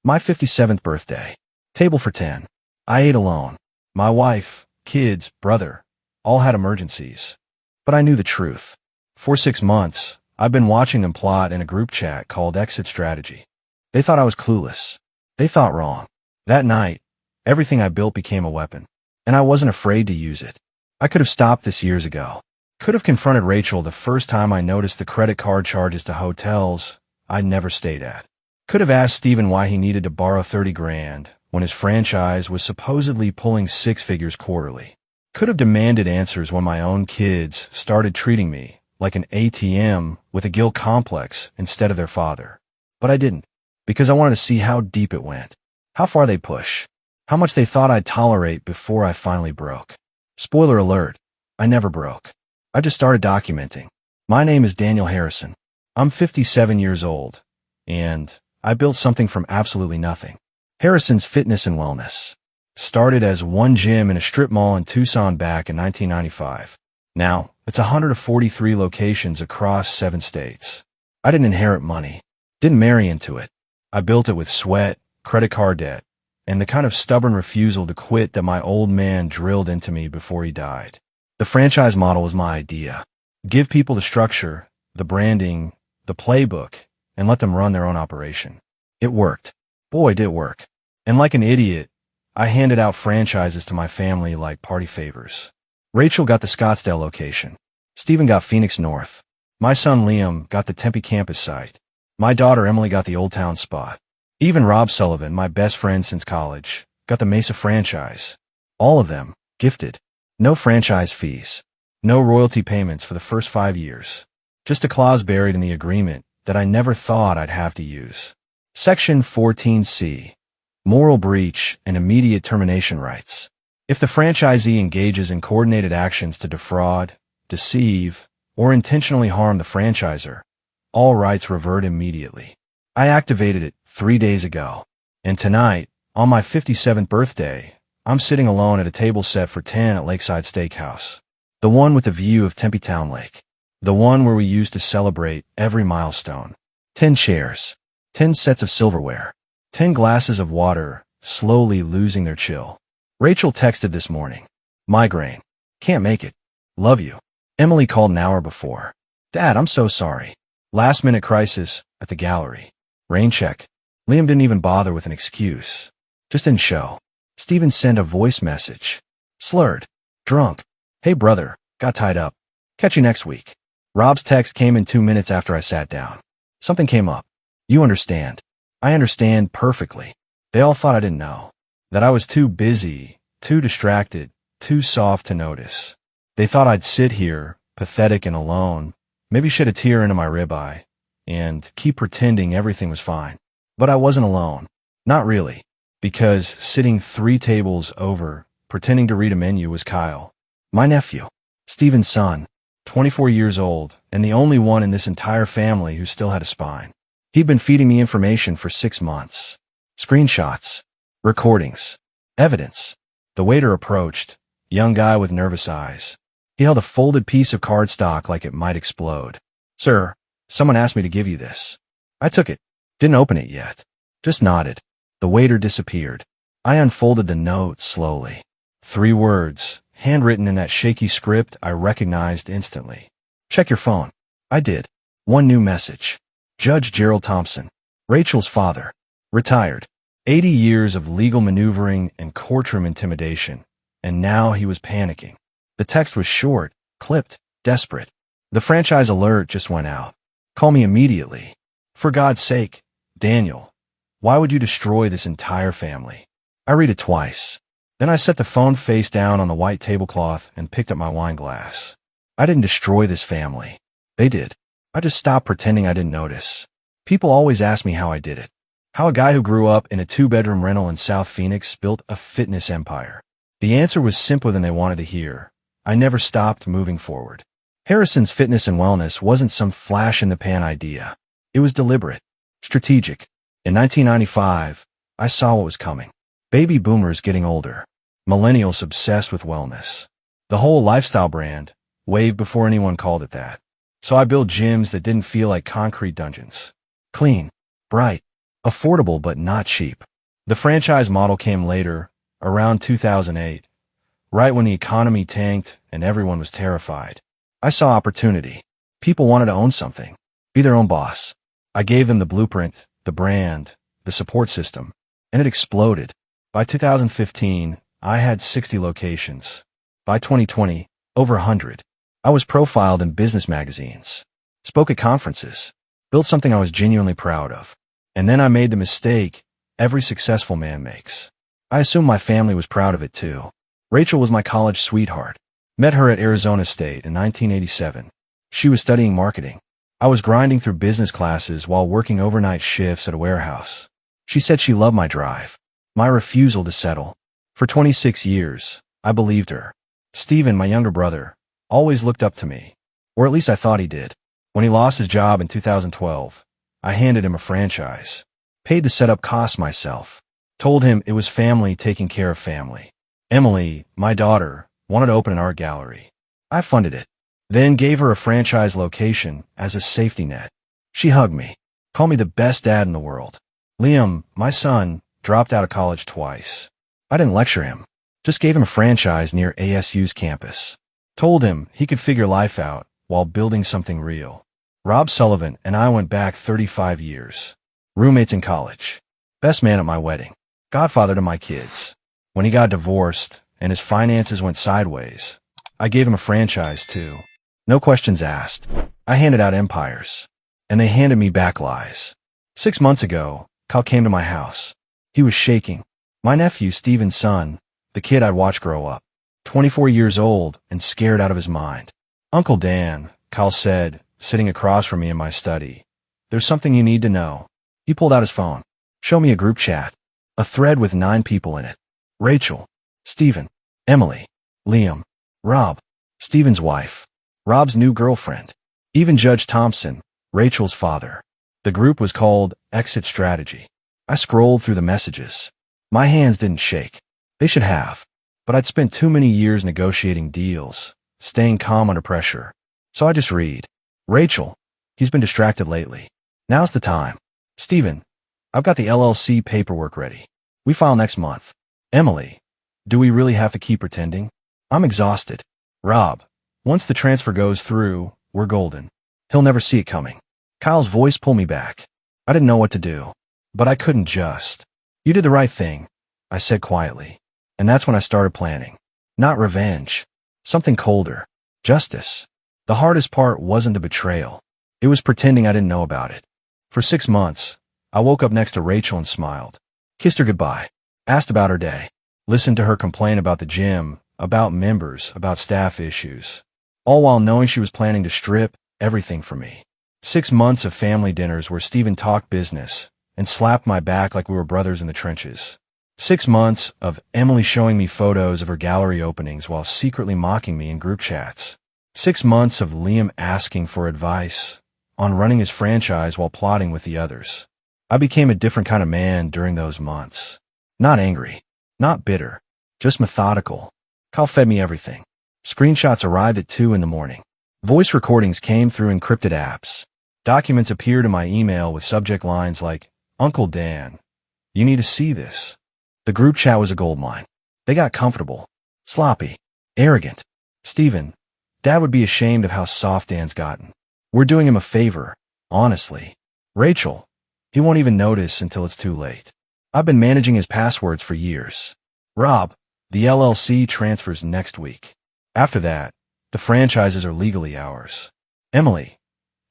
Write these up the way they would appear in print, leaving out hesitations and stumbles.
My 57th birthday. Table for 10. I ate alone. My wife, kids, brother, all had emergencies. But I knew the truth. For 6 months, I've been watching them plot in a group chat called Exit Strategy. They thought I was clueless. They thought wrong. That night, everything I built became a weapon. And I wasn't afraid to use it. I could have stopped this years ago. Could have confronted Rachel the first time I noticed the credit card charges to hotels I'd never stayed at. Could have asked Steven why he needed to borrow 30 grand when his franchise was supposedly pulling 6 figures quarterly. Could have demanded answers when my own kids started treating me like an ATM with a guilt complex instead of their father. But I didn't, because I wanted to see how deep it went, how far they push, how much they thought I'd tolerate before I finally broke. Spoiler alert, I never broke. I just started documenting. My name is Daniel Harrison. I'm 57 years old, and I built something from absolutely nothing. Harrison's Fitness and Wellness. Started as one gym in a strip mall in Tucson back in 1995. Now, it's 143 locations across 7 states. I didn't inherit money. Didn't marry into it. I built it with sweat, credit card debt, and the kind of stubborn refusal to quit that my old man drilled into me before he died. The franchise model was my idea. Give people the structure, the branding, the playbook, and let them run their own operation. It worked. Boy, did it work. And like an idiot, I handed out franchises to my family like party favors. Rachel got the Scottsdale location. Steven got Phoenix North. My son Liam got the Tempe campus site. My daughter Emily got the Old Town spot. Even Rob Sullivan, my best friend since college, got the Mesa franchise. All of them gifted. No franchise fees. No royalty payments for the first 5 years. Just a clause buried in the agreement that I never thought I'd have to use. Section 14C. Moral breach and immediate termination rights. If the franchisee engages in coordinated actions to defraud, deceive, or intentionally harm the franchisor, all rights revert immediately. I activated it 3 days ago. And tonight, on my 57th birthday, I'm sitting alone at a table set for 10 at Lakeside Steakhouse. The one with the view of Tempe Town Lake. The one where we used to celebrate every milestone. 10 chairs. 10 sets of silverware. 10 glasses of water, slowly losing their chill. Rachel texted this morning. Migraine. Can't make it. Love you. Emily called an hour before. Dad, I'm so sorry. Last minute crisis at the gallery. Rain check. Liam didn't even bother with an excuse. Just didn't show. Steven sent a voice message. Slurred. Drunk. Hey brother, got tied up. Catch you next week. Rob's text came in 2 minutes after I sat down. Something came up. You understand. I understand perfectly. They all thought I didn't know. That I was too busy, too distracted, too soft to notice. They thought I'd sit here, pathetic and alone, maybe shed a tear into my ribeye, and keep pretending everything was fine. But I wasn't alone. Not really. Because sitting 3 tables over, pretending to read a menu was Kyle. My nephew. Steven's son. 24 years old, and the only one in this entire family who still had a spine. He'd been feeding me information for 6 months. Screenshots. Recordings. Evidence. The waiter approached, young guy with nervous eyes. He held a folded piece of cardstock like it might explode. Sir, someone asked me to give you this. I took it. Didn't open it yet. Just nodded. The waiter disappeared. I unfolded the note slowly. 3 words, handwritten in that shaky script I recognized instantly. Check your phone. I did. 1 new message. Judge Gerald Thompson. Rachel's father. Retired. 80 years of legal maneuvering and courtroom intimidation. And now he was panicking. The text was short, clipped, desperate. The franchise alert just went out. Call me immediately. For God's sake, Daniel, why would you destroy this entire family? I read it twice. Then I set the phone face down on the white tablecloth and picked up my wine glass. I didn't destroy this family. They did. I just stopped pretending I didn't notice. People always ask me how I did it. How a guy who grew up in a 2-bedroom rental in South Phoenix built a fitness empire. The answer was simpler than they wanted to hear. I never stopped moving forward. Harrison's Fitness and Wellness wasn't some flash-in-the-pan idea. It was deliberate, strategic. In 1995, I saw what was coming. Baby boomers getting older. Millennials obsessed with wellness. The whole lifestyle brand, waved before anyone called it that. So I built gyms that didn't feel like concrete dungeons. Clean, bright, Affordable but not cheap. The franchise model came later, around 2008, right when the economy tanked and everyone was terrified. I saw opportunity. People wanted to own something, be their own boss. I gave them the blueprint, the brand, the support system, and it exploded. By 2015, I had 60 locations. By 2020, over 100. I was profiled in business magazines, spoke at conferences, built something I was genuinely proud of. And then I made the mistake every successful man makes. I assumed my family was proud of it too. Rachel was my college sweetheart. Met her at Arizona State in 1987. She was studying marketing. I was grinding through business classes while working overnight shifts at a warehouse. She said she loved my drive, my refusal to settle. For 26 years, I believed her. Steven, my younger brother, always looked up to me, or at least I thought he did. When he lost his job in 2012, I handed him a franchise, paid the setup costs myself, told him it was family taking care of family. Emily, my daughter, wanted to open an art gallery. I funded it, then gave her a franchise location as a safety net. She hugged me, called me the best dad in the world. Liam, my son, dropped out of college twice. I didn't lecture him, just gave him a franchise near ASU's campus. Told him he could figure life out while building something real. Rob Sullivan and I went back 35 years. Roommates in college. Best man at my wedding. Godfather to my kids. When he got divorced and his finances went sideways, I gave him a franchise too. No questions asked. I handed out empires, and they handed me back lies. 6 months ago, Kyle came to my house. He was shaking. My nephew, Steven's son, the kid I'd watched grow up. 24 years old and scared out of his mind. Uncle Dan, Kyle said, sitting across from me in my study. There's something you need to know. He pulled out his phone. Show me a group chat. A thread with 9 people in it. Rachel, Steven, Emily, Liam, Rob, Steven's wife, Rob's new girlfriend, even Judge Thompson, Rachel's father. The group was called Exit Strategy. I scrolled through the messages. My hands didn't shake. They should have. But I'd spent too many years negotiating deals, staying calm under pressure. So I just read. Rachel, he's been distracted lately. Now's the time. Steven, I've got the LLC paperwork ready. We file next month. Emily, do we really have to keep pretending? I'm exhausted. Rob, once the transfer goes through, we're golden. He'll never see it coming. Kyle's voice pulled me back. I didn't know what to do, but I couldn't just. You did the right thing, I said quietly. And that's when I started planning. Not revenge. Something colder. Justice. The hardest part wasn't the betrayal. It was pretending I didn't know about it. For 6 months, I woke up next to Rachel and smiled. Kissed her goodbye. Asked about her day. Listened to her complain about the gym, about members, about staff issues. All while knowing she was planning to strip everything from me. 6 months of family dinners where Steven talked business and slapped my back like we were brothers in the trenches. 6 months of Emily showing me photos of her gallery openings while secretly mocking me in group chats. 6 months of Liam asking for advice on running his franchise while plotting with the others. I became a different kind of man during those months. Not angry, not bitter, just methodical. Kyle fed me everything. Screenshots arrived at 2 in the morning. Voice recordings came through encrypted apps. Documents appeared in my email with subject lines like, Uncle Dan, you need to see this. The group chat was a goldmine. They got comfortable, sloppy, arrogant. Steven, Dad would be ashamed of how soft Dan's gotten. We're doing him a favor, honestly. Rachel, he won't even notice until it's too late. I've been managing his passwords for years. Rob, the LLC transfers next week. After that, the franchises are legally ours. Emily,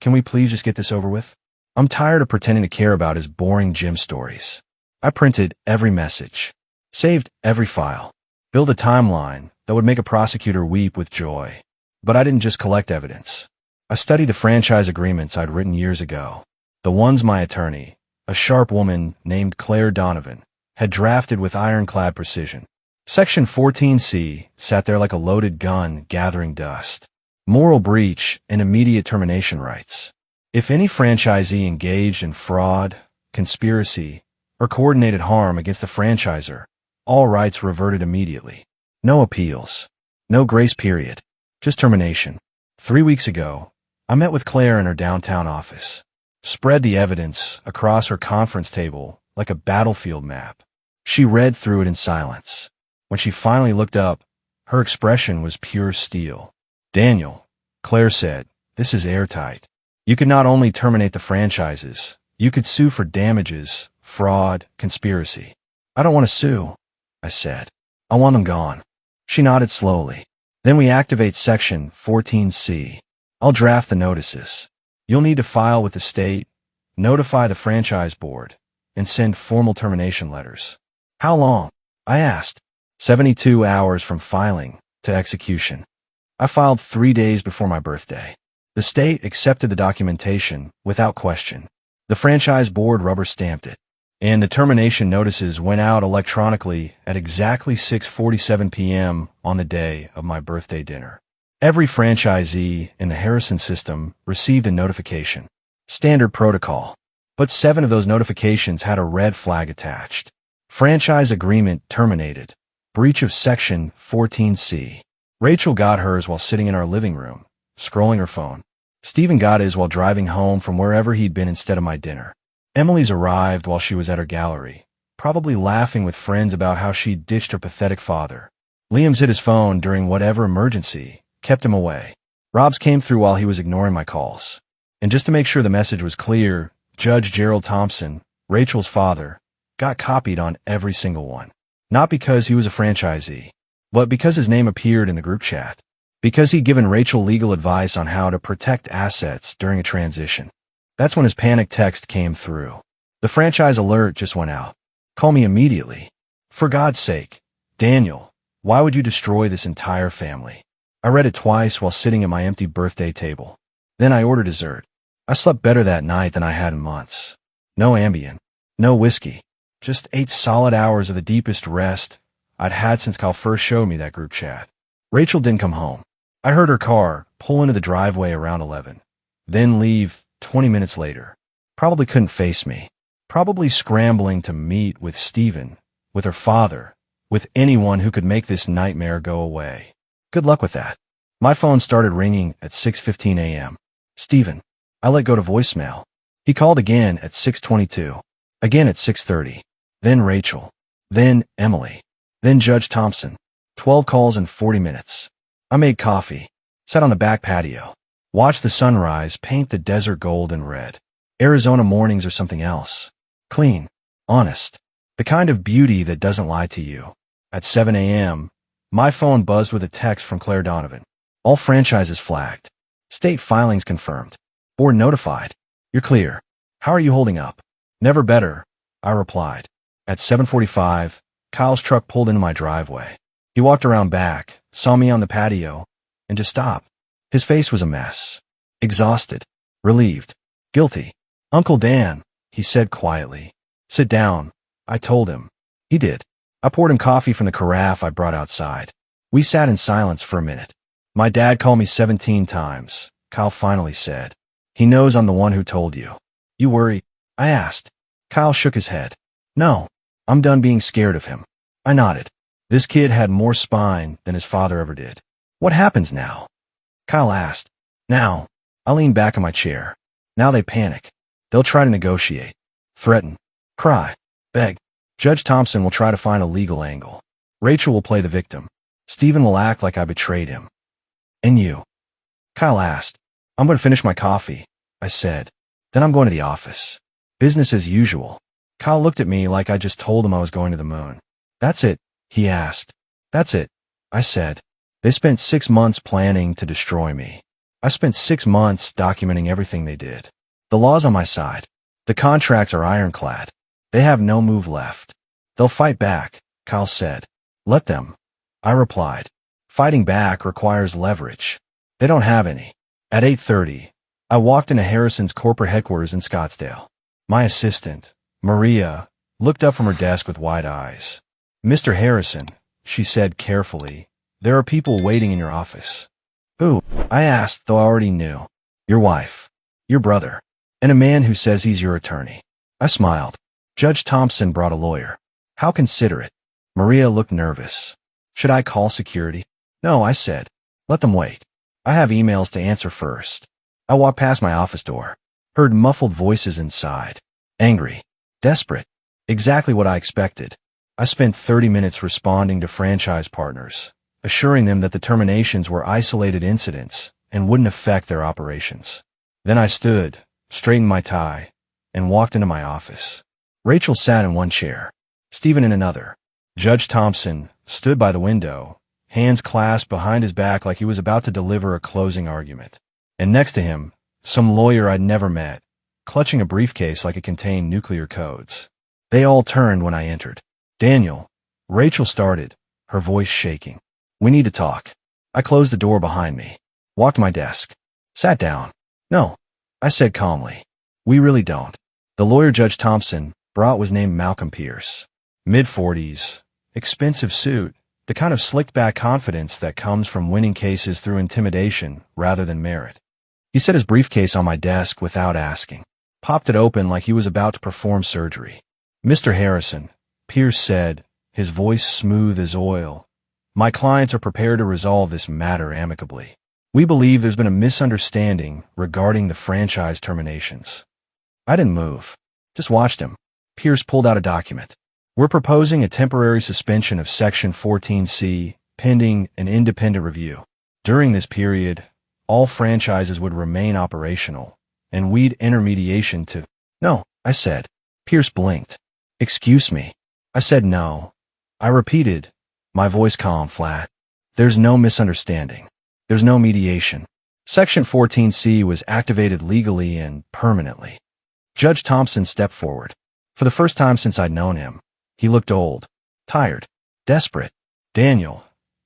can we please just get this over with? I'm tired of pretending to care about his boring gym stories. I printed every message, saved every file, built a timeline that would make a prosecutor weep with joy. But I didn't just collect evidence. I studied the franchise agreements I'd written years ago, the ones my attorney, a sharp woman named Claire Donovan, had drafted with ironclad precision. Section 14C sat there like a loaded gun gathering dust. Moral breach and immediate termination rights. If any franchisee engaged in fraud, conspiracy, or coordinated harm against the franchisor, all rights reverted immediately. No appeals. No grace period. Just termination. 3 weeks ago, I met with Claire in her downtown office. spread the evidence across her conference table like a battlefield map. She read through it in silence. When she finally looked up, her expression was pure steel. "Daniel," Claire said, "this is airtight. You could not only terminate the franchises, you could sue for damages, fraud, conspiracy." "I don't want to sue," I said. "I want them gone." She nodded slowly. "Then we activate Section 14C. I'll draft the notices. You'll need to file with the state, notify the franchise board, and send formal termination letters." "How long?" I asked. 72 hours from filing to execution. I filed 3 days before my birthday. The state accepted the documentation without question. The franchise board rubber-stamped it, and the termination notices went out electronically at exactly 6:47 p.m. on the day of my birthday dinner. Every franchisee in the Harrison system received a notification. Standard protocol. But 7 of those notifications had a red flag attached. Franchise agreement terminated. Breach of Section 14C. Rachel got hers while sitting in our living room, scrolling her phone. Stephen got his while driving home from wherever he'd been instead of my dinner. Emily's arrived while she was at her gallery, probably laughing with friends about how she'd ditched her pathetic father. Liam's hit his phone during whatever emergency kept him away. Rob's came through while he was ignoring my calls. And just to make sure the message was clear, Judge Gerald Thompson, Rachel's father, got copied on every single one. Not because he was a franchisee, but because his name appeared in the group chat. Because he'd given Rachel legal advice on how to protect assets during a transition. That's when his panic text came through. The franchise alert just went out. "Call me immediately. For God's sake, Daniel, why would you destroy this entire family?" I read it twice while sitting at my empty birthday table. Then I ordered dessert. I slept better that night than I had in months. No Ambien, no whiskey, just 8 solid hours of the deepest rest I'd had since Kyle first showed me that group chat. Rachel didn't come home. I heard her car pull into the driveway around 11, then leave 20 minutes later. Probably couldn't face me. Probably scrambling to meet with Stephen, with her father, with anyone who could make this nightmare go away. Good luck with that. My phone started ringing at 6:15 a.m. Stephen. I let go to voicemail. He called again at 6:22, again at 6:30, then Rachel, then Emily, then Judge Thompson. 12 calls in 40 minutes. I made coffee, sat on the back patio, watched the sunrise paint the desert gold and red. Arizona mornings are something else. Clean, honest, the kind of beauty that doesn't lie to you. At 7 a.m., my phone buzzed with a text from Claire Donovan. All franchises flagged. State filings confirmed. Board notified. You're clear. How are you holding up? Never better, I replied. At 7:45, Kyle's truck pulled into my driveway. He walked around back, saw me on the patio, and just stopped. His face was a mess. Exhausted. Relieved. Guilty. "Uncle Dan," he said quietly. "Sit down," I told him. He did. I poured him coffee from the carafe I brought outside. We sat in silence for a minute. "My dad called me 17 times, Kyle finally said. "He knows I'm the one who told you." "You worry?" I asked. Kyle shook his head. "No, I'm done being scared of him." I nodded. This kid had more spine than his father ever did. "What happens now?" Kyle asked. "Now," I leaned back in my chair. "Now they panic. They'll try to negotiate, threaten, cry, beg. Judge Thompson will try to find a legal angle. Rachel will play the victim. Stephen will act like I betrayed him." "And you?" Kyle asked. "I'm going to finish my coffee," I said. "Then I'm going to the office. Business as usual." Kyle looked at me like I just told him I was going to the moon. "That's it?" he asked. "That's it," I said. "They spent 6 months planning to destroy me. I spent 6 months documenting everything they did. The law's on my side. The contracts are ironclad. They have no move left. They'll fight back," Kyle said. "Let them," I replied. "Fighting back requires leverage. They don't have any." At 8:30, I walked into Harrison's corporate headquarters in Scottsdale. My assistant, Maria, looked up from her desk with wide eyes. "Mr. Harrison," she said carefully, "there are people waiting in your office." "Who?" I asked, though I already knew. "Your wife, your brother, and a man who says he's your attorney." I smiled. Judge Thompson brought a lawyer. How considerate. Maria looked nervous. "Should I call security?" "No," I said. "Let them wait. I have emails to answer first." I walked past my office door. Heard muffled voices inside. Angry. Desperate. Exactly what I expected. I spent 30 minutes responding to franchise partners, assuring them that the terminations were isolated incidents and wouldn't affect their operations. Then I stood, straightened my tie, and walked into my office. Rachel sat in one chair, Stephen in another. Judge Thompson stood by the window, hands clasped behind his back like he was about to deliver a closing argument. And next to him, some lawyer I'd never met, clutching a briefcase like it contained nuclear codes. They all turned when I entered. Daniel, Rachel started, her voice shaking. We need to talk. I closed the door behind me, walked to my desk, sat down. No, I said calmly. We really don't. The lawyer Judge Thompson brought was named Malcolm Pierce. Mid-40s, expensive suit, the kind of slicked-back confidence that comes from winning cases through intimidation rather than merit. He set his briefcase on my desk without asking, popped it open like he was about to perform surgery. Mr. Harrison, Pierce said, his voice smooth as oil, my clients are prepared to resolve this matter amicably. We believe there's been a misunderstanding regarding the franchise terminations. I didn't move, just watched him. Pierce pulled out a document. We're proposing a temporary suspension of Section 14C, pending an independent review. During this period, all franchises would remain operational, and we'd enter mediation to— No, I said. Pierce blinked. Excuse me. I said no. I repeated, my voice calm, flat. There's no misunderstanding. There's no mediation. Section 14C was activated legally and permanently. Judge Thompson stepped forward. For the first time since I'd known him, he looked old, tired, desperate. Daniel,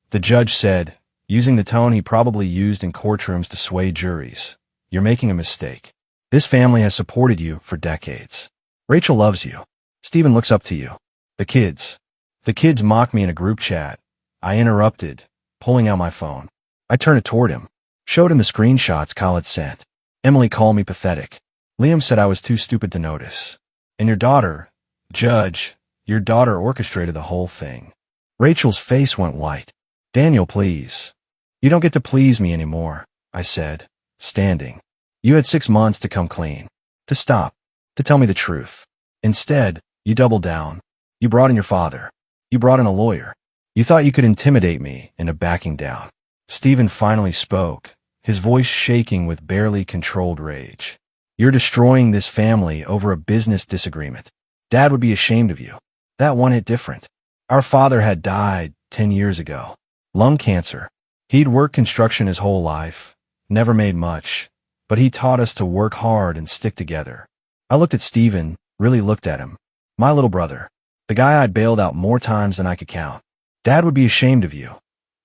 the judge said, using the tone he probably used in courtrooms to sway juries, you're making a mistake. This family has supported you for decades. Rachel loves you. Stephen looks up to you. The kids mock me in a group chat. I interrupted, pulling out my phone. I turned it toward him, showed him the screenshots Kyle had sent. Emily called me pathetic. Liam said I was too stupid to notice. And your daughter, Judge, your daughter orchestrated the whole thing. Rachel's face went white. Daniel, please. You don't get to please me anymore, I said, standing. You had 6 months to come clean, to stop, to tell me the truth. Instead, you doubled down. You brought in your father. You brought in a lawyer. You thought you could intimidate me into backing down. Stephen finally spoke, his voice shaking with barely controlled rage. You're destroying this family over a business disagreement. Dad would be ashamed of you. That one hit different. Our father had died 10 years ago. Lung cancer. He'd worked construction his whole life, never made much, but he taught us to work hard and stick together. I looked at Stephen, really looked at him. My little brother. The guy I'd bailed out more times than I could count. Dad would be ashamed of you.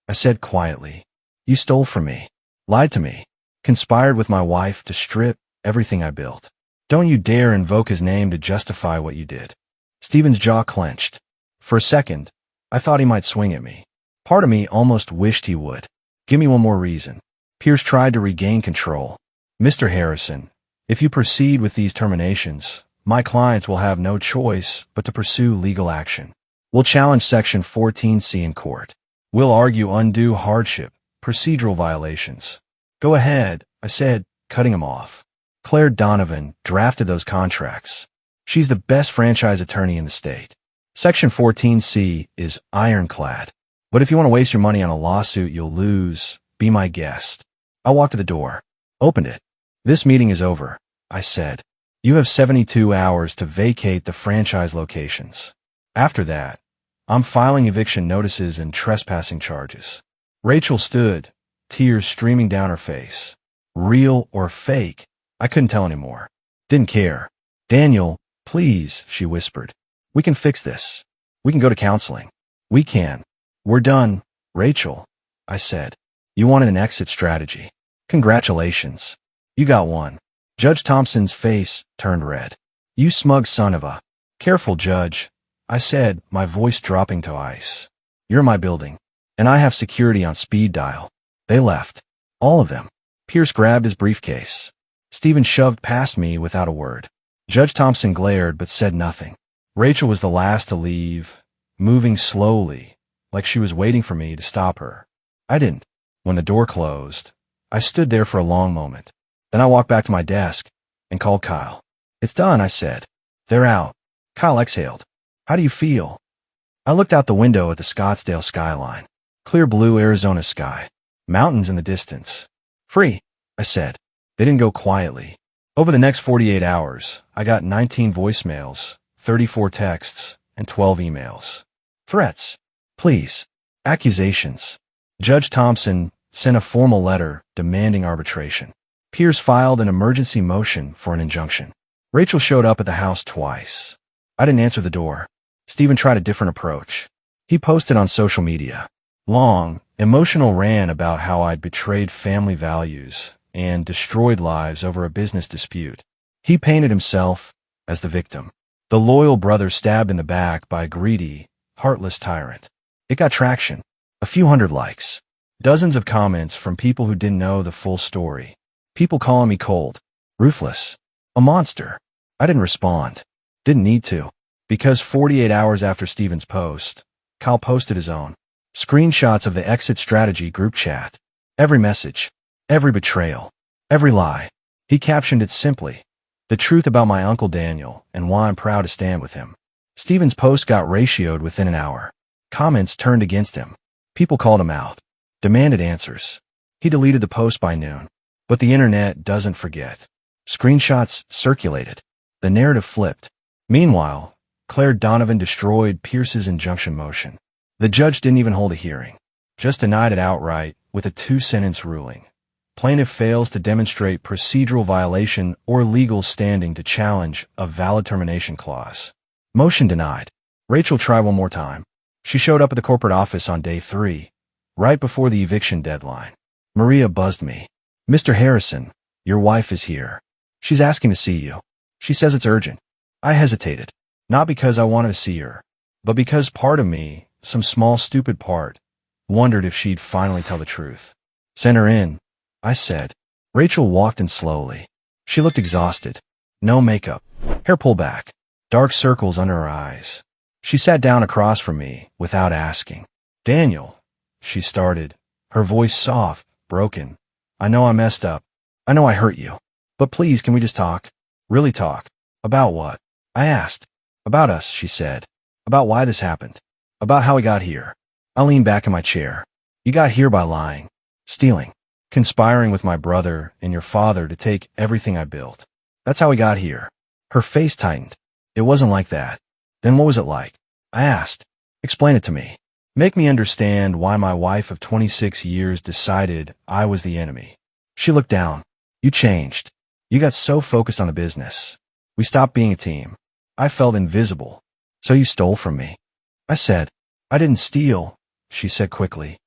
I said quietly. You stole from me, lied to me, conspired with my wife to strip everything I built. Don't you dare invoke his name to justify what you did. Stephen's jaw clenched. For a second, I thought he might swing at me. Part of me almost wished he would. Give me one more reason. Pierce tried to regain control. Mr. Harrison, if you proceed with these terminations, my clients will have no choice but to pursue legal action. We'll challenge Section 14C in court. We'll argue undue hardship, procedural violations. Go ahead, I said, cutting him off. Claire Donovan drafted those contracts. She's the best franchise attorney in the state. Section 14C is ironclad. But if you want to waste your money on a lawsuit you'll lose, be my guest. I walked to the door, opened it. This meeting is over, I said. You have 72 hours to vacate the franchise locations. After that, I'm filing eviction notices and trespassing charges. Rachel stood, tears streaming down her face. Real or fake, I couldn't tell anymore. Didn't care. Daniel, please, she whispered. We can fix this. We can go to counseling. We can. We're done, Rachel, I said. You wanted an exit strategy. Congratulations. You got one. Judge Thompson's face turned red. You smug son of a— Careful, Judge, I said, my voice dropping to ice. You're my building, and I have security on speed dial. They left. All of them. Pierce grabbed his briefcase. Stephen shoved past me without a word. Judge Thompson glared but said nothing. Rachel was the last to leave, moving slowly, like she was waiting for me to stop her. I didn't. When the door closed, I stood there for a long moment. Then I walked back to my desk, and called Kyle. It's done, I said. They're out. Kyle exhaled. How do you feel? I looked out the window at the Scottsdale skyline. Clear blue Arizona sky. Mountains in the distance. Free, I said. They didn't go quietly. Over the next 48 hours, I got 19 voicemails, 34 texts, and 12 emails. Threats. Pleas. Accusations. Judge Thompson sent a formal letter demanding arbitration. Peers filed an emergency motion for an injunction. Rachel showed up at the house twice. I didn't answer the door. Stephen tried a different approach. He posted on social media. Long, emotional rant about how I'd betrayed family values and destroyed lives over a business dispute. He painted himself as the victim, the loyal brother stabbed in the back by a greedy, heartless tyrant. It got traction. A few hundred likes. Dozens of comments from people who didn't know the full story. People calling me cold, ruthless, a monster. I didn't respond. Didn't need to. Because 48 hours after Stephen's post, Kyle posted his own. Screenshots of the exit strategy group chat. Every message. Every betrayal. Every lie. He captioned it simply. The truth about my Uncle Daniel and why I'm proud to stand with him. Stephen's post got ratioed within an hour. Comments turned against him. People called him out. Demanded answers. He deleted the post by noon. But the internet doesn't forget. Screenshots circulated. The narrative flipped. Meanwhile, Claire Donovan destroyed Pierce's injunction motion. The judge didn't even hold a hearing. Just denied it outright with a 2-sentence ruling. Plaintiff fails to demonstrate procedural violation or legal standing to challenge a valid termination clause. Motion denied. Rachel tried one more time. She showed up at the corporate office on day 3, right before the eviction deadline. Maria buzzed me. Mr. Harrison, your wife is here. She's asking to see you. She says it's urgent. I hesitated. Not because I wanted to see her, but because part of me, some small stupid part, wondered if she'd finally tell the truth. Send her in, I said. Rachel walked in slowly. She looked exhausted. No makeup. Hair pulled back. Dark circles under her eyes. She sat down across from me without asking. Daniel, she started, her voice soft, broken. I know I messed up. I know I hurt you. But please, can we just talk? Really talk. About what? I asked. About us, she said. About why this happened. About how we got here. I leaned back in my chair. You got here by lying. Stealing. Conspiring with my brother and your father to take everything I built. That's how we got here. Her face tightened. It wasn't like that. Then what was it like? I asked. Explain it to me. Make me understand why my wife of 26 years decided I was the enemy. She looked down. You changed. You got so focused on the business. We stopped being a team. I felt invisible. So you stole from me. I said. I didn't steal, she said quickly.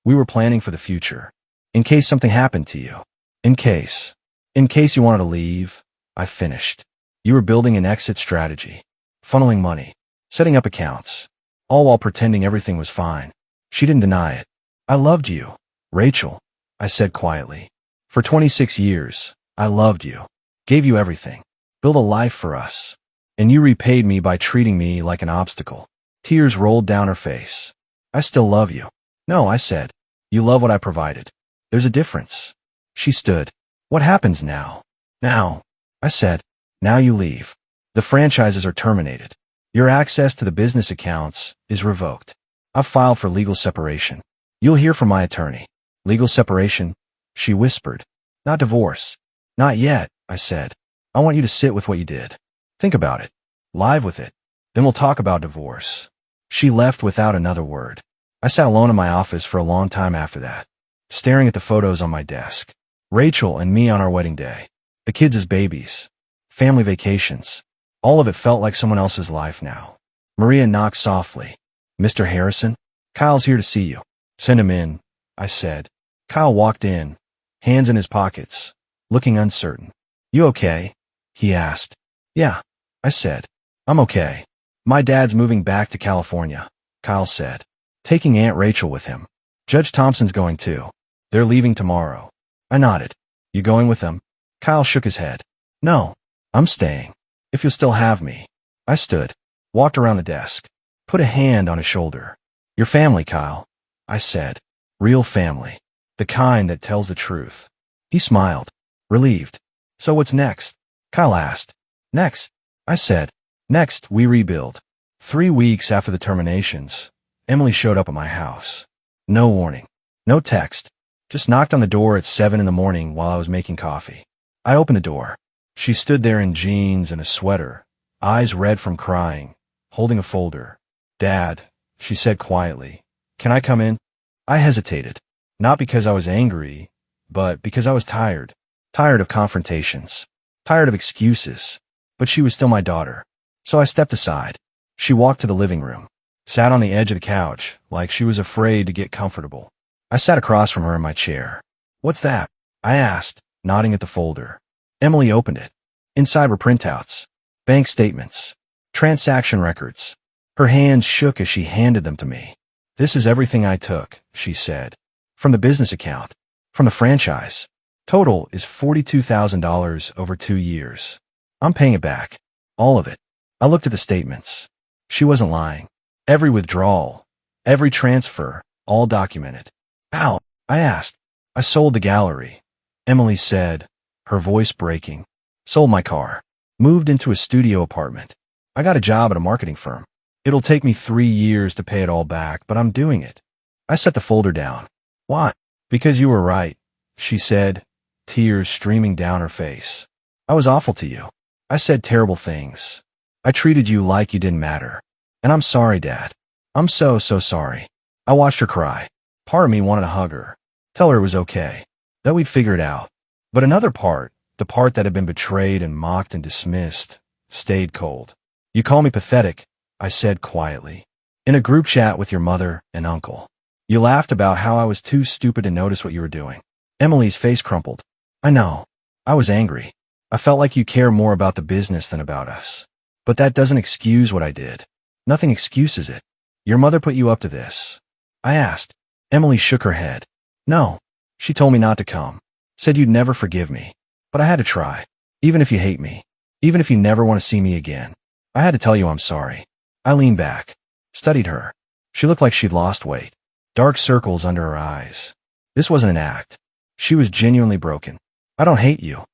We were planning for the future. In case something happened to you. In case you wanted to leave, I finished. You were building an exit strategy. Funneling money. Setting up accounts. All while pretending everything was fine. She didn't deny it. I loved you, Rachel, I said quietly. For 26 years, I loved you. Gave you everything. Built a life for us. And you repaid me by treating me like an obstacle. Tears rolled down her face. I still love you. No, I said. You love what I provided. There's a difference. She stood. What happens now? Now, I said. Now you leave. The franchises are terminated. Your access to the business accounts is revoked. I've filed for legal separation. You'll hear from my attorney. Legal separation? She whispered. Not divorce. Not yet, I said. I want you to sit with what you did. Think about it. Live with it. Then we'll talk about divorce. She left without another word. I sat alone in my office for a long time after that, staring at the photos on my desk. Rachel and me on our wedding day. The kids as babies. Family vacations. All of it felt like someone else's life now. Maria knocked softly. Mr. Harrison? Kyle's here to see you. Send him in, I said. Kyle walked in, hands in his pockets, looking uncertain. You okay? He asked. Yeah, I said. I'm okay. My dad's moving back to California, Kyle said. Taking Aunt Rachel with him. Judge Thompson's going too. They're leaving tomorrow. I nodded. You going with them? Kyle shook his head. No, I'm staying. If you'll still have me. I stood, walked around the desk, put a hand on his shoulder. Your family, Kyle, I said. Real family. The kind that tells the truth. He smiled, relieved. So what's next? Kyle asked. Next, I said. Next, we rebuild. 3 weeks after the terminations, Emily showed up at my house. No warning. No text. Just knocked on the door at 7 in the morning while I was making coffee. I opened the door. She stood there in jeans and a sweater, eyes red from crying, holding a folder. Dad, she said quietly, can I come in? I hesitated. Not because I was angry, but because I was tired. Tired of confrontations. Tired of excuses. But she was still my daughter. So I stepped aside. She walked to the living room. Sat on the edge of the couch, like she was afraid to get comfortable. I sat across from her in my chair. What's that? I asked, nodding at the folder. Emily opened it. Inside were printouts. Bank statements. Transaction records. Her hands shook as she handed them to me. This is everything I took, she said. From the business account. From the franchise. Total is $42,000 over 2 years. I'm paying it back. All of it. I looked at the statements. She wasn't lying. Every withdrawal. Every transfer. All documented. How? I asked. I sold the gallery. Emily said, her voice breaking. Sold my car. Moved into a studio apartment. I got a job at a marketing firm. It'll take me 3 years to pay it all back, but I'm doing it. I set the folder down. Why? Because you were right, she said, tears streaming down her face. I was awful to you. I said terrible things. I treated you like you didn't matter. And I'm sorry, Dad. I'm so sorry. I watched her cry. Part of me wanted to hug her. Tell her it was okay. That we'd figure it out. But another part, the part that had been betrayed and mocked and dismissed, stayed cold. You call me pathetic, I said quietly. In a group chat with your mother and uncle. You laughed about how I was too stupid to notice what you were doing. Emily's face crumpled. I know. I was angry. I felt like you care more about the business than about us. But that doesn't excuse what I did. Nothing excuses it. Your mother put you up to this. I asked. Emily shook her head. No. She told me not to come. Said you'd never forgive me. But I had to try. Even if you hate me. Even if you never want to see me again. I had to tell you I'm sorry. I leaned back. Studied her. She looked like she'd lost weight. Dark circles under her eyes. This wasn't an act. She was genuinely broken. I don't hate you,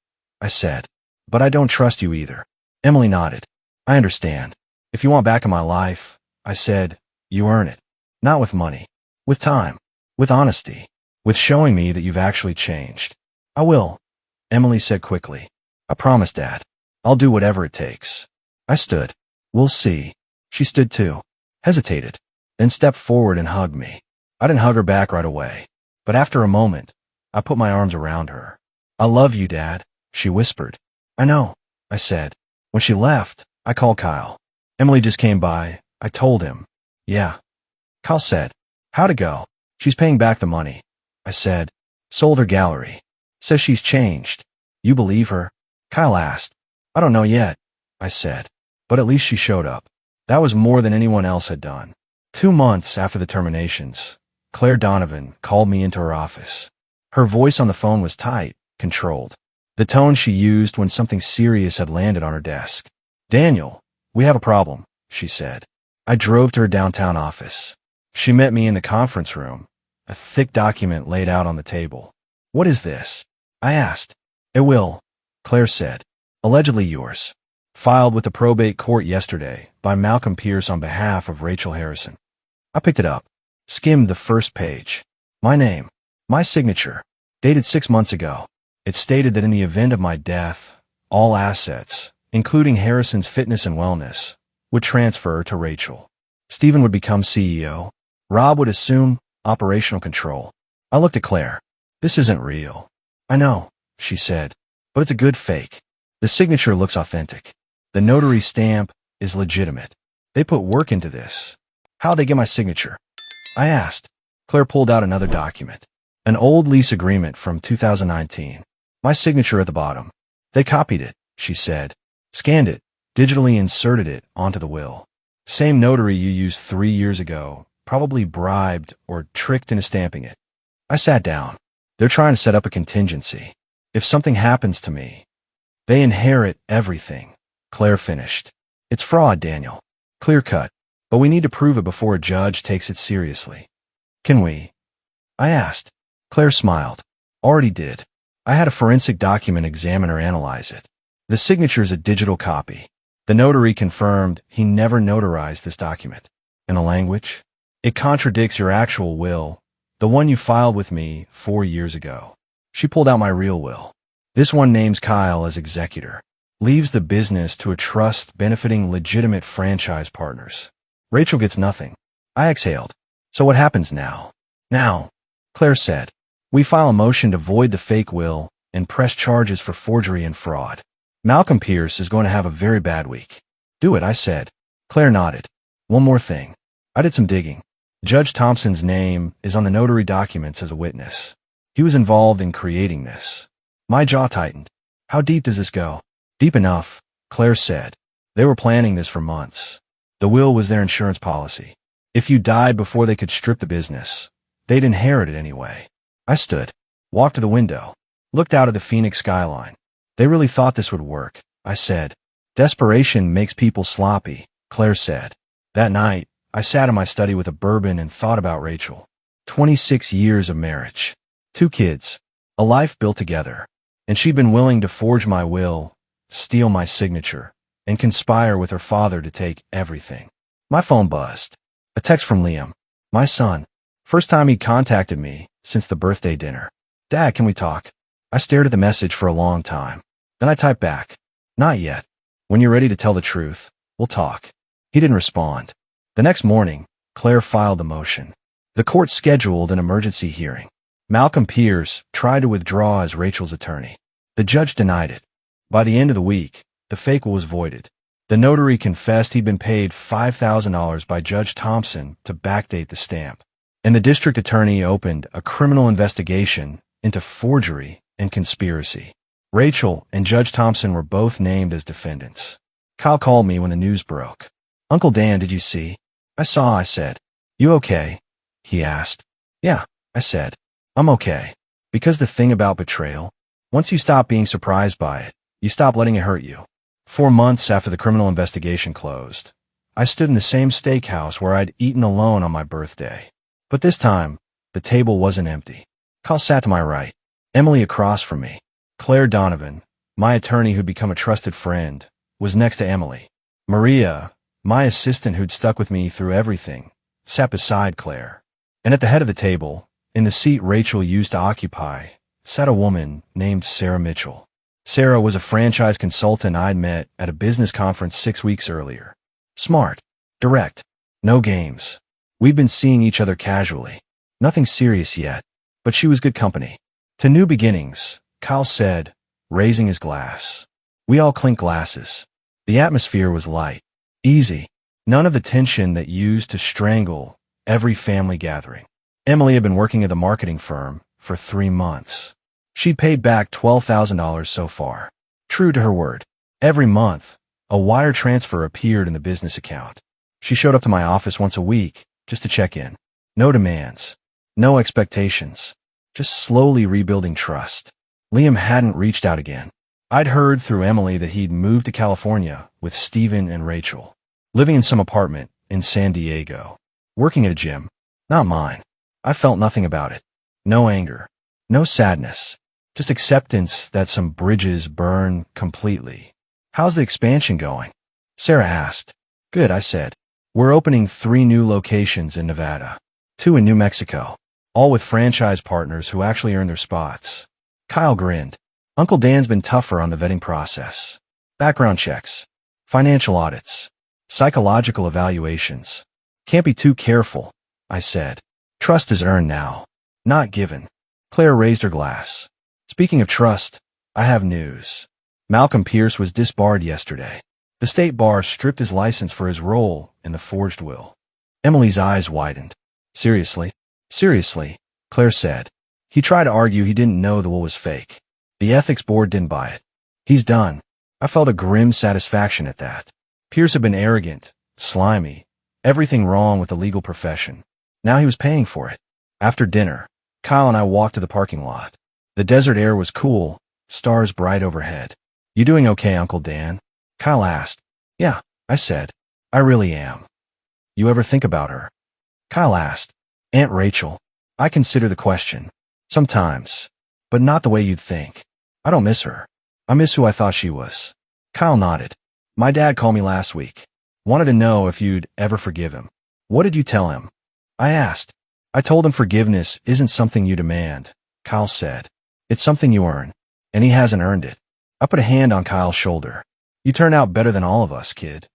I said. But I don't trust you either. Emily nodded. I understand. If you want back in my life, I said, you earn it. Not with money. With time. With honesty. With showing me that you've actually changed. I will, Emily said quickly. I promise, Dad. I'll do whatever it takes. I stood. We'll see. She stood too. Hesitated. Then stepped forward and hugged me. I didn't hug her back right away. But after a moment, I put my arms around her. I love you, Dad, she whispered. I know, I said. When she left, I called Kyle. Emily just came by. I told him. Yeah. Kyle said. How'd it go? She's paying back the money. I said. Sold her gallery. Says she's changed. You believe her? Kyle asked. I don't know yet, I said. But at least she showed up. That was more than anyone else had done. 2 months after the terminations, Claire Donovan called me into her office. Her voice on the phone was tight, controlled. The tone she used when something serious had landed on her desk. Daniel, we have a problem, she said. I drove to her downtown office. She met me in the conference room, a thick document laid out on the table. What is this? I asked. A will, Claire said. Allegedly yours. Filed with the probate court yesterday by Malcolm Pierce on behalf of Rachel Harrison. I picked it up, skimmed the first page. My name, my signature, dated 6 months ago. It stated that in the event of my death, all assets, including Harrison's fitness and wellness, would transfer to Rachel. Stephen would become CEO. Rob would assume operational control. I looked at Claire. This isn't real. I know, she said, but it's a good fake. The signature looks authentic. The notary stamp is legitimate. They put work into this. How'd they get my signature? I asked. Claire pulled out another document. An old lease agreement from 2019. My signature at the bottom. They copied it, she said. Scanned it, digitally inserted it onto the will. Same notary you used 3 years ago, probably bribed or tricked into stamping it. I sat down. They're trying to set up a contingency. If something happens to me, they inherit everything. Claire finished. It's fraud, Daniel. Clear cut. But we need to prove it before a judge takes it seriously. Can we? I asked. Claire smiled. Already did. I had a forensic document examiner analyze it. The signature is a digital copy. The notary confirmed he never notarized this document. In the language, it contradicts your actual will, the one you filed with me 4 years ago. She pulled out my real will. This one names Kyle as executor. Leaves the business to a trust benefiting legitimate franchise partners. Rachel gets nothing. I exhaled. So what happens now? Now, Claire said, we file a motion to void the fake will and press charges for forgery and fraud. Malcolm Pierce is going to have a very bad week. Do it, I said. Claire nodded. One more thing. I did some digging. Judge Thompson's name is on the notary documents as a witness. He was involved in creating this. My jaw tightened. How deep does this go? Deep enough, Claire said. They were planning this for months. The will was their insurance policy. If you died before they could strip the business, they'd inherit it anyway. I stood, walked to the window, looked out at the Phoenix skyline. They really thought this would work, I said. Desperation makes people sloppy, Claire said. That night, I sat in my study with a bourbon and thought about Rachel. 26 years of marriage. 2 kids. A life built together. And she'd been willing to forge my will, steal my signature, and conspire with her father to take everything. My phone buzzed. A text from Liam, my son. First time he contacted me since the birthday dinner. Dad, can we talk? I stared at the message for a long time. Then I typed back. Not yet. When you're ready to tell the truth, we'll talk. He didn't respond. The next morning, Claire filed the motion. The court scheduled an emergency hearing. Malcolm Pierce tried to withdraw as Rachel's attorney. The judge denied it. By the end of the week, the fake will was voided. The notary confessed he'd been paid $5,000 by Judge Thompson to backdate the stamp. And the district attorney opened a criminal investigation into forgery and conspiracy. Rachel and Judge Thompson were both named as defendants. Kyle called me when the news broke. Uncle Dan, did you see? I saw, I said. You okay? He asked. Yeah, I said. I'm okay. Because the thing about betrayal, once you stop being surprised by it, you stop letting it hurt you. 4 months after the criminal investigation closed, I stood in the same steakhouse where I'd eaten alone on my birthday. But this time, the table wasn't empty. Kyle sat to my right, Emily across from me. Claire Donovan, my attorney who'd become a trusted friend, was next to Emily. Maria, my assistant who'd stuck with me through everything, sat beside Claire. And at the head of the table, in the seat Rachel used to occupy, sat a woman named Sarah Mitchell. Sarah was a franchise consultant I'd met at a business conference 6 weeks earlier. Smart, direct, no games. We'd been seeing each other casually. Nothing serious yet, but she was good company. To new beginnings, Kyle said, raising his glass. We all clinked glasses. The atmosphere was light, easy, none of the tension that used to strangle every family gathering. Emily had been working at the marketing firm for 3 months. She'd paid back $12,000 so far. True to her word. Every month, a wire transfer appeared in the business account. She showed up to my office once a week just to check in. No demands. No expectations. Just slowly rebuilding trust. Liam hadn't reached out again. I'd heard through Emily that he'd moved to California with Stephen and Rachel, living in some apartment in San Diego, working at a gym. Not mine. I felt nothing about it. No anger. No sadness. Just acceptance that some bridges burn completely. How's the expansion going? Sarah asked. Good, I said. We're opening 3 new locations in Nevada, 2 in New Mexico, all with franchise partners who actually earn their spots. Kyle grinned. Uncle Dan's been tougher on the vetting process. Background checks, financial audits, psychological evaluations. Can't be too careful, I said. Trust is earned now, not given. Claire raised her glass. Speaking of trust, I have news. Malcolm Pierce was disbarred yesterday. The state bar stripped his license for his role in the forged will. Emily's eyes widened. Seriously? Seriously, Claire said. He tried to argue he didn't know the will was fake. The ethics board didn't buy it. He's done. I felt a grim satisfaction at that. Pierce had been arrogant, slimy, everything wrong with the legal profession. Now he was paying for it. After dinner, Kyle and I walked to the parking lot. The desert air was cool, stars bright overhead. You doing okay, Uncle Dan? Kyle asked. Yeah, I said. I really am. You ever think about her? Kyle asked. Aunt Rachel. I consider the question. Sometimes. but not the way you'd think. I don't miss her. I miss who I thought she was. Kyle nodded. My dad called me last week. Wanted to know if you'd ever forgive him. What did you tell him? I asked. I told him forgiveness isn't something you demand, Kyle said. It's something you earn, and he hasn't earned it. I put a hand on Kyle's shoulder. You turned out better than all of us, kid.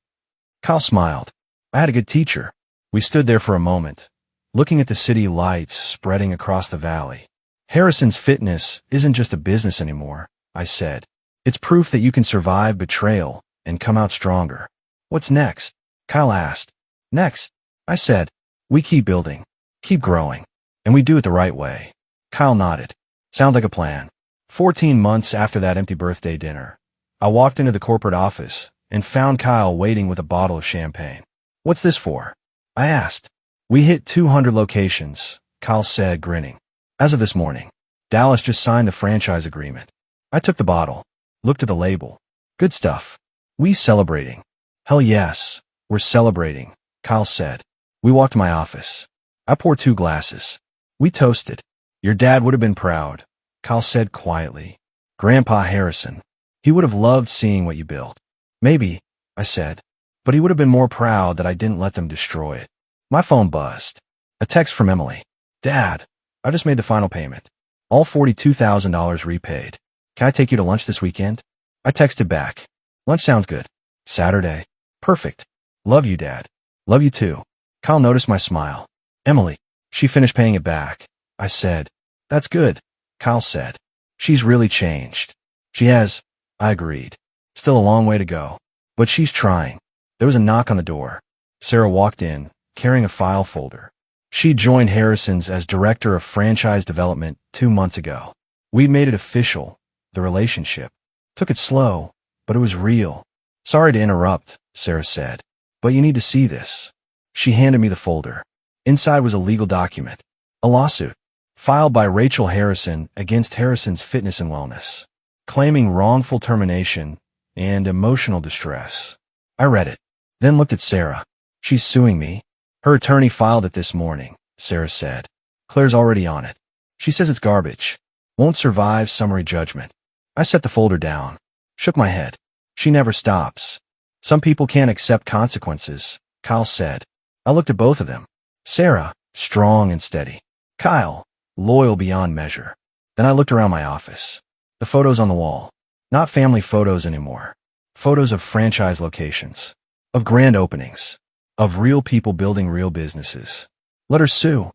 Kyle smiled. I had a good teacher. We stood there for a moment, looking at the city lights spreading across the valley. Harrison's Fitness isn't just a business anymore, I said. It's proof that you can survive betrayal and come out stronger. What's next? Kyle asked. Next, I said, we keep building, keep growing, and we do it the right way. Kyle nodded. Sounds like a plan. 14 months after that empty birthday dinner, I walked into the corporate office and found Kyle waiting with a bottle of champagne. What's this for? I asked. We hit 200 locations, Kyle said, grinning. As of this morning, Dallas just signed the franchise agreement. I took the bottle, looked at the label. Good stuff. We celebrating. Hell yes, we're celebrating, Kyle said. We walked to my office. I poured 2 glasses. We toasted. Your dad would have been proud, Kyle said quietly. Grandpa Harrison. He would have loved seeing what you built. Maybe, I said, but he would have been more proud that I didn't let them destroy it. My phone buzzed. A text from Emily. Dad, I just made the final payment. All $42,000 repaid. Can I take you to lunch this weekend? I texted back. Lunch sounds good. Saturday. Perfect. Love you, Dad. Love you too. Kyle noticed my smile. Emily. She finished paying it back. I said. That's good, Kyle said. She's really changed. She has, I agreed. Still a long way to go. But she's trying. There was a knock on the door. Sarah walked in, carrying a file folder. She joined Harrison's as director of franchise development 2 months ago. We'd made it official, the relationship. Took it slow, but it was real. Sorry to interrupt, Sarah said, but you need to see this. She handed me the folder. Inside was a legal document. A lawsuit. Filed by Rachel Harrison against Harrison's Fitness and Wellness, claiming wrongful termination and emotional distress. I read it, then looked at Sarah. She's suing me. Her attorney filed it this morning, Sarah said. Claire's already on it. She says it's garbage. Won't survive summary judgment. I set the folder down. Shook my head. She never stops. Some people can't accept consequences, Kyle said. I looked at both of them. Sarah, strong and steady. Kyle, loyal beyond measure. Then I looked around my office. The photos on the wall. Not family photos anymore. Photos of franchise locations. Of grand openings. Of real people building real businesses. Let her sue,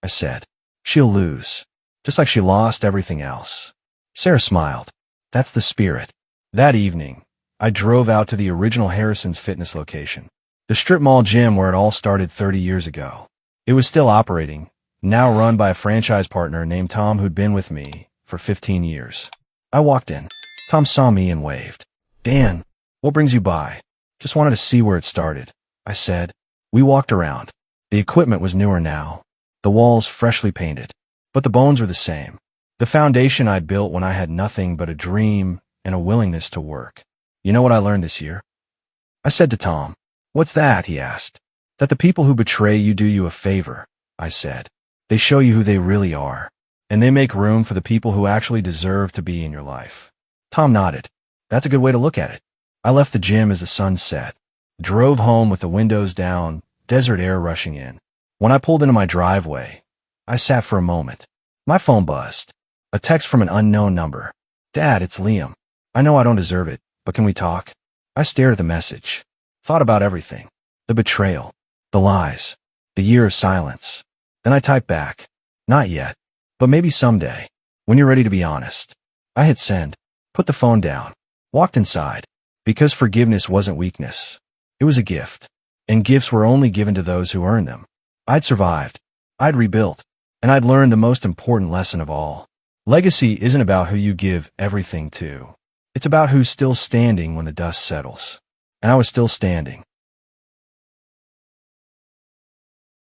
I said. She'll lose. Just like she lost everything else. Sarah smiled. That's the spirit. That evening, I drove out to the original Harrison's Fitness location. The strip mall gym where it all started 30 years ago. It was still operating, now run by a franchise partner named Tom who'd been with me for 15 years. I walked in. Tom saw me and waved. Dan, what brings you by? Just wanted to see where it started, I said. We walked around. The equipment was newer now. The walls freshly painted. But the bones were the same. The foundation I'd built when I had nothing but a dream and a willingness to work. You know what I learned this year? I said to Tom. What's that? He asked. That the people who betray you do you a favor, I said. They show you who they really are. And they make room for the people who actually deserve to be in your life. Tom nodded. That's a good way to look at it. I left the gym as the sun set. Drove home with the windows down, desert air rushing in. When I pulled into my driveway, I sat for a moment. My phone buzzed. A text from an unknown number. Dad, it's Liam. I know I don't deserve it, but can we talk? I stared at the message. Thought about everything. The betrayal. The lies. The year of silence. Then I typed back. Not yet. But maybe someday. When you're ready to be honest. I hit send. Put the phone down. Walked inside. Because forgiveness wasn't weakness. It was a gift. And gifts were only given to those who earned them. I'd survived. I'd rebuilt. And I'd learned the most important lesson of all. Legacy isn't about who you give everything to. It's about who's still standing when the dust settles. And I was still standing.